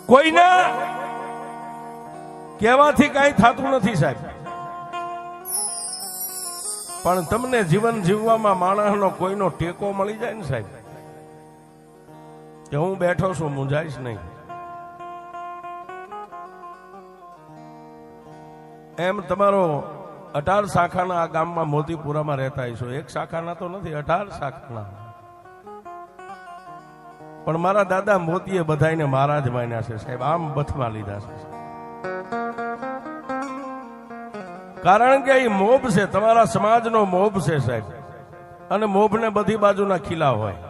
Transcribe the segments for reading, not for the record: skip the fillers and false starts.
કોઈના કહેવાથી કઈ થતું નથી સાહેબ, પણ તમને જીવન જીવવામાં માણસનો કોઈનો ટેકો મળી જાય ને સાહેબ, કે હું બેઠો છું, મૂંઝાઈશ નહીં. એમ તમારો 18 શાખાના આ ગામમાં મોતીપુરામાં રહેતા હશો. એક શાખાના તો નથી, 18 શાખાના. પણ મારા દાદા મોતીએ બધાને મહારાજ માન્યા છે સાહેબ, આમ બથમાં લીધા છે. કારણ કે એ મોભ છે, તમારા સમાજનો મોભ છે સાહેબ, અને મોભને બધી બાજુના ખીલા હોય,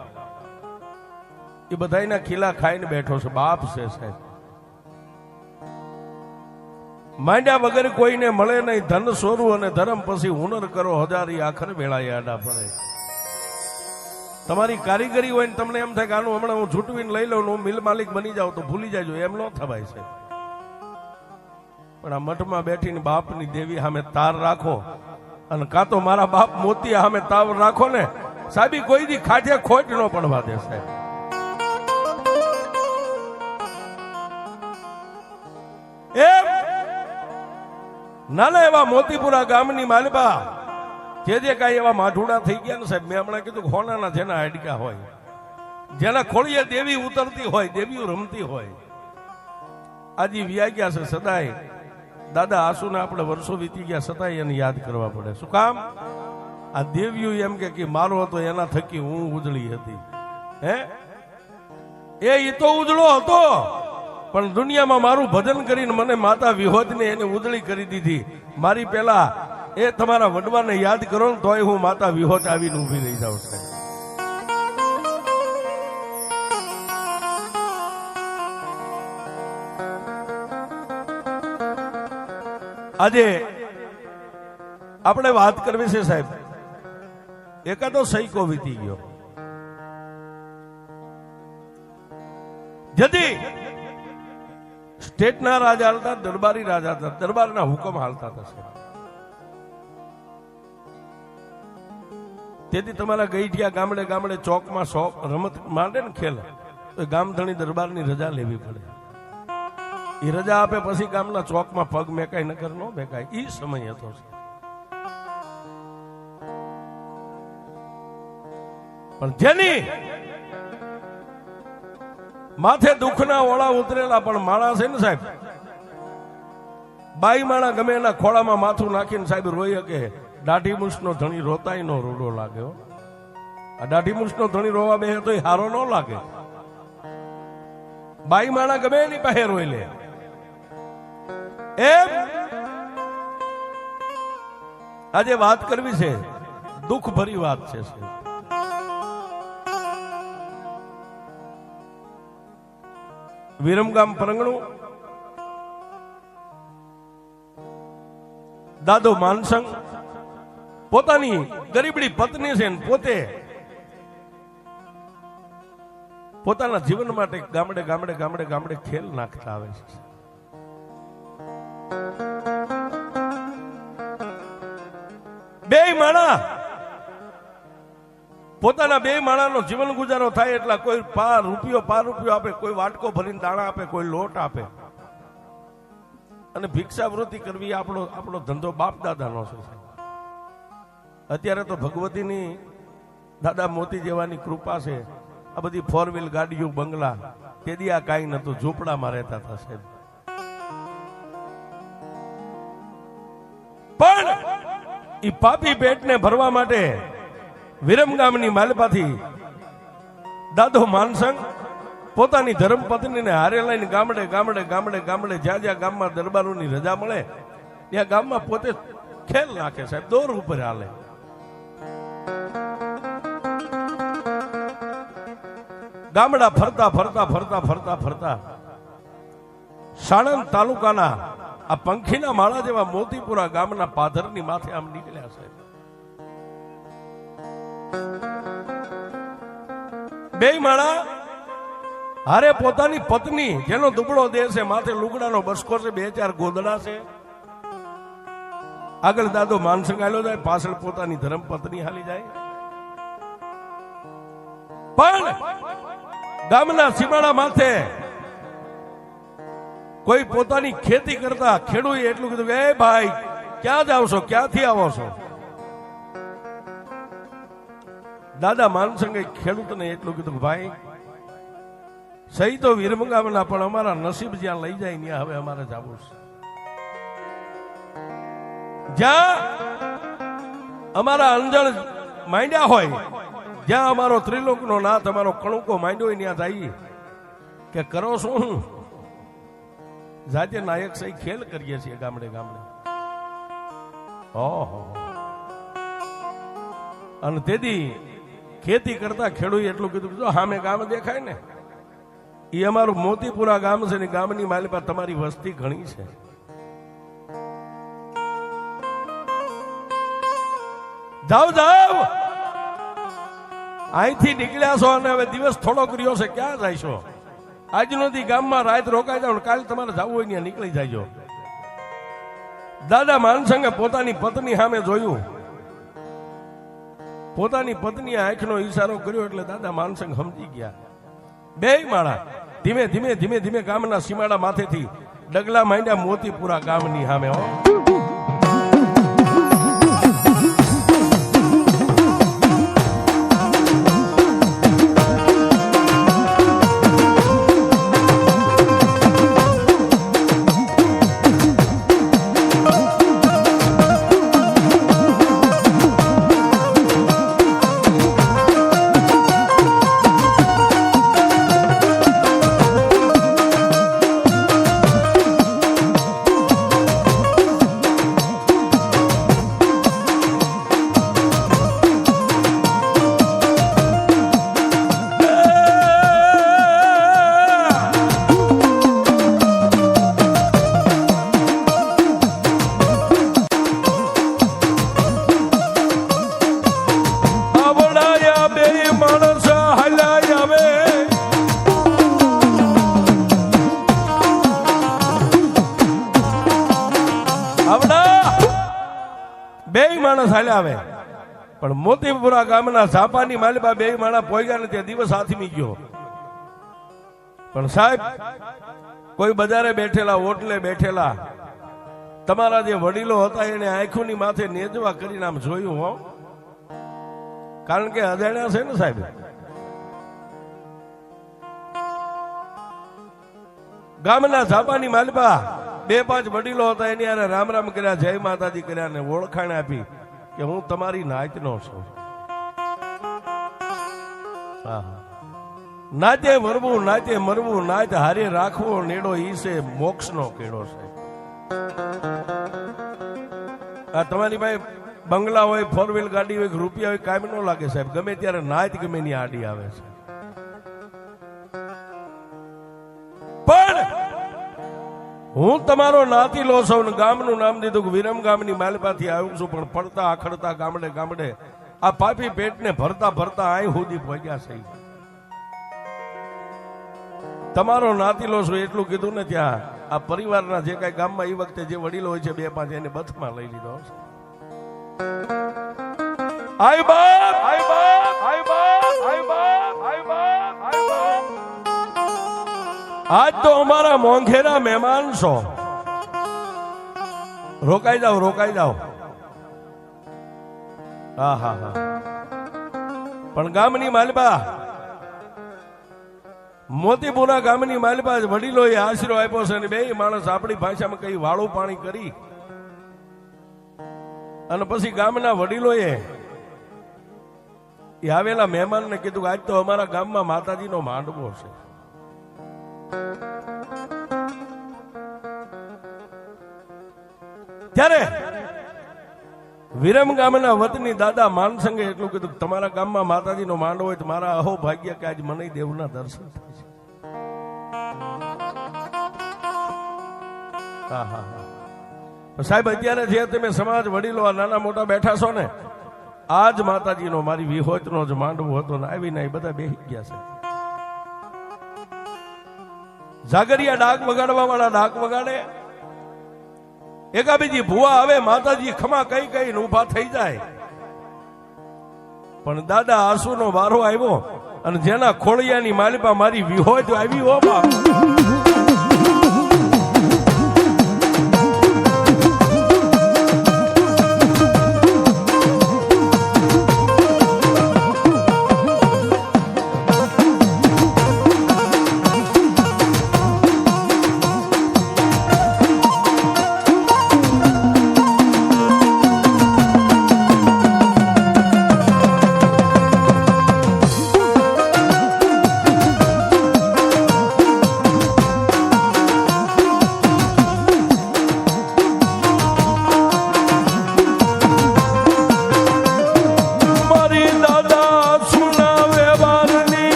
એ બધાના ખીલા ખાઈને બેઠો છે, બાપ છે સાહેબ. માંડ્યા વગર કોઈને મળે નહીં, ધન સોરું અને ધર્મ પછી હુનર કરો હજારી, આખર વેળાએ આડા પડે. તમારી કારીગરી હોય ને તમને એમ થાય કે આનું હમણાં હું છૂટવીને લઈ લઉં, હું મિલ માલિક બની જાઉં તો ભૂલી જાજો, એમ ન થવાય છે. પણ આ મઠમાં બેઠીને બાપની દેવી સામે તાર રાખો, અને કાં તો મારા બાપ મોતી સામે તાર રાખો ને સાહેબી, કોઈ દી ખાજે ખોટ ન પડવા દે સાહેબ. એમ નાના એવા મોતીપુરા ગામની માલપા જે કાંઈ એવા માઠુડા થઈ ગયા ને સાહેબ, મેં હમણાં કીધું ખોનાના જેના હાડકા હોય, જેના ખોળીએ દેવી ઉતરતી હોય, દેવીઓ રમતી હોય, આજે વ્યા ગયા છે સદાય. દાદા આસુને આપણે વર્ષો વીતી ગયા છતાંય એને યાદ કરવા પડે. શું કામ? આ દેવીઓ એમ કે મારો હતો એના થકી હું ઉજળી હતી. હે એ તો ઉજળો હતો, પણ દુનિયામાં મારું ભજન કરીને મને માતા વિહોજને એને ઉજળી કરી દીધી. મારી પેલા એ તમારા વડવાને યાદ કરો ને તોય હું માતા વિહોજ આવીને ઉભી રહી જાઉં છું. આજે આપણે વાત કરવી છે સાહેબ, એકાદો સૈકો વીતી ગયો. જદી સ્ટેટના રાજા હાલતા, દરબારી રાજા હતા, દરબારના હુકમ હાલતા હતા. તેથી તમારા ગઈઠિયા ગામડે ગામડે ચોકમાં રમત માંડે ને ખેલ, તો ગામધણી દરબારની રજા લેવી પડે. એ રજા આપે પછી ગામના ચોકમાં પગ મેકાય, નકર ન મેકાય. એ સમય હતો. પણ જેની માથે દુઃખના ઓળા ઉતરેલા પણ માણસ છે ને સાહેબ, બાઈ માણા ગમે એના ખોળામાં માથું નાખીને સાહેબ રોઈ શકે. દાઢી મૂછનો ધણી રોતાય નો રૂડો લાગ્યો. આ દાઢી મૂછનો ધણી રોવા બે તો હારો ન લાગે. બાઈ માણા ગમે એની પાસે રોઈ લે. એમ આજે વાત કરવી છે, દુઃખ ભરી વાત છે. વિરમગામ પરંગણું દાદો માનસંગ પોતાની ગરીબડી પત્ની છે, પોતે પોતાના જીવન માટે ગામડે ગામડે ગામડે ગામડે ખેલ નાખતા આવે છે. બે માણા પોતાના બે માણાનો જીવન ગુજારો થાય એટલા કોઈ પા રૂપિયો આપે, કોઈ વાટકો ભરીને દાણા આપે, કોઈ લોટ આપે. અને ભિક્ષાવૃત્તિ કરવી આપણો ધંધો બાપ દાદાનો છે. અત્યારે તો ભગવતીની દાદા મોતી જેવાની કૃપા છે. આ બધી 4 વ્હીલ ગાડીઓ, બંગલા, તેથી આ કાંઈ નતું, ઝૂંપડામાં રહેતા હતા સાહેબ. પણ ઈ પાપી પેટને ભરવા માટે વિરમગામની માલપાથી દાદો માનસંગ પોતાની ધર્મપત્નીને હારે લઈને ગામડે ગામડે ગામડે ગામડે જ્યાં જ્યાં ગામમાં દરબારોની રજા મળે ત્યાં ગામમાં પોતે ખેલ નાખે સાહેબ, દોર ઉપર હાલે. ગામડા ફરતા ફરતા ફરતા ફરતા ફરતા સાણંદ તાલુકાના આ પંખીના માળા જેવા મોતીપુરા ગામના પાધરની માથે આમ નીકળ્યા છે. બે માળા હારે પોતાની પત્ની, જેનો દુબળો દેહ છે, માથે લુગડાનો બસકો છે, 2-4 ગોદડા છે. આગળ દાદો માનસંગ હાલ્યો જાય, પાછળ પોતાની ધર્મપત્ની હાલી જાય. પણ ગામના સીમાડા માથે કોઈ પોતાની ખેતી કરતા ખેડૂએ એટલું કીધું કે એ ભાઈ ક્યાં જાવ છો, ક્યાંથી આવો છો? દાદા માનસંગે ખેડૂતને એટલું કીધું કે ભાઈ સહી તો વિરમગામના, પણ અમારા નસીબ જ્યાં લઈ જાય ત્યાં હવે અમારે જવું છે. જ્યાં અમારા અંજળ માંડ્યા હોય, જ્યાં અમારો ત્રિલોકનો નાથ અમારો કણુકો માંડ્યો હોય ત્યાં જઈએ. કે કરો શું? જાતે નાયક સહી ખેલ કરીએ છીએ ગામડે ગામડે. ઓહો. અને તેથી ખેતી કરતા ખેડૂએ એટલું કીધું જો સામે ગામ દેખાય ને એ અમારું મોતીપુરા ગામ છે ને ગામની માલિપા તમારી વસ્તી ઘણી છે. જાઓ જાઓ, અહીંથી નીકળ્યા છો અને હવે દિવસ થોડો કર્યો છે, ક્યાં જાય છો? આજનો દી ગામમાં રાત રોકાઈ જાવ, કાલે તમારે જવું હોય ત્યાં નીકળી જાય. દાદા માનસંગે પોતાની પત્ની સામે જોયું, પોતાની પત્ની આંખનો ઈશારો કર્યો એટલે દાદા માનસંગ સમજી ગયા. બે માળા ધીમે ધીમે ધીમે ધીમે ગામના સીમાડા માથેથી ડગલા માંડ્યા મોતીપુરા ગામની સામે. હો આવે, પણ મોતીપુરા ગામના ઝાપાની માલિબા બે માણા પોગ્યા ને ત્યાં દિવસ હાથમી ગયો. પણ સાહેબ કોઈ બજારે બેઠેલા, હોટલે બેઠેલા તમારા જે વડીલો હતા એને આંખોની માથે નેજવા કરીને આમ જોયું. હો કારણ કે અજાણ્યા છે ને સાહેબ. ગામના ઝાપાની માલિબા બે પાંચ વડીલો હતા એની આને રામ રામ કર્યા, જય માતાજી કર્યા ને ઓળખાણ આપી કે હું તમારી નાતનો છું. નાતે મરવું, નાતે મરવું, નાત હારે રાખવો નેડો ઈ છે મોક્ષનો કેડો છે. આ તમારી ભાઈ બંગલા હોય, ફોર વ્હીલ ગાડી હોય, રૂપિયા હોય, કાયમ ન લાગે સાહેબ. ગમે ત્યારે નાત ગમે ની આડી આવે છે. પણ હું તમારો નાતી લો છું ને ગામનું નામ દીધું કે વિરમ ગામની માલપાથી આવ્યું છું, પણ પડતા આખડતા ગામડે ગામડે આ પાપી પેટને ભરતા ભરતા આય સુધી પહોંચ્યા છે. તમારો નાતી લો છું એટલું કીધું ને ત્યાં આ પરિવારના જે કઈ ગામમાં એ વખતે જે વડીલો હોય છે બે પાંચ એને બથમાં લઈ લીધો છે. આય બાપ, આય બાપ, આય બાપ, આય બાપ, આય બાપ, આય બાપ. આજ તો અમારા મોંઘેરા મહેમાન છો. રોકાઈ જાઓ, રોકાઈ જાઓ. હા હા હા. પણ ગામની માલબા, મોતીપુરા ગામની માલબા વડીલોએ આશરો આપ્યો છે અને બે માણસ આપણી ભાષામાં કઈ વાળું પાણી કરી અને પછી ગામના વડીલોએ આવેલા મહેમાનને કીધું કે આજ તો અમારા ગામમાં માતાજીનો માંડવો છે. ત્યારે વિરમ ગામના વતની દાદા માનસંગે એટલું કીધું તમારા ગામમાં માતાજીનો માંડવો હોય તો મારા અહો ભાગ્ય કે આજ મને દેવના દર્શન થાય છે. હા હા હા. સાહેબ અત્યારે જે તમે સમાજ વડીલો આ નાના મોટા બેઠા છો ને, આજ માતાજીનો મારી વિહોતનો જ માંડવો હતો ને આવીને એ બધા બેસી ગયા છે. જાગરિયા ડાક વગાડવા વાળા ડાક વગાડે, એકાબીજી ભુવા આવે, માતાજી ખમા કઈ કઈ ઉભા થઈ જાય. પણ દાદા આંસુનો વારો આવ્યો અને જેના ખોળિયાની માલિપા મારી વિહોત આવી હો બાપ.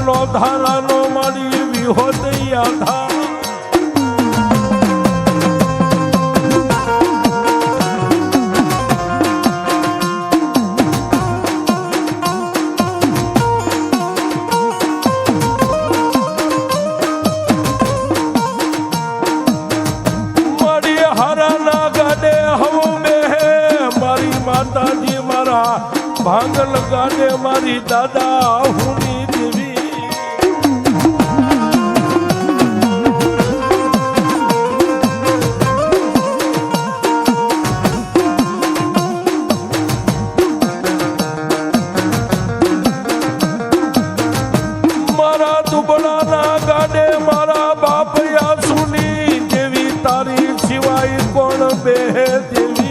નો ધારાનો મારી વિહોદયા ધા માતાજી મારા ભાંગલ ગાડે મારી દાદા હુની દેવી મારા દુબળાના ગાડે મારા બાપયા સુની દેવી તારી સિવાય કોણ બે દેવી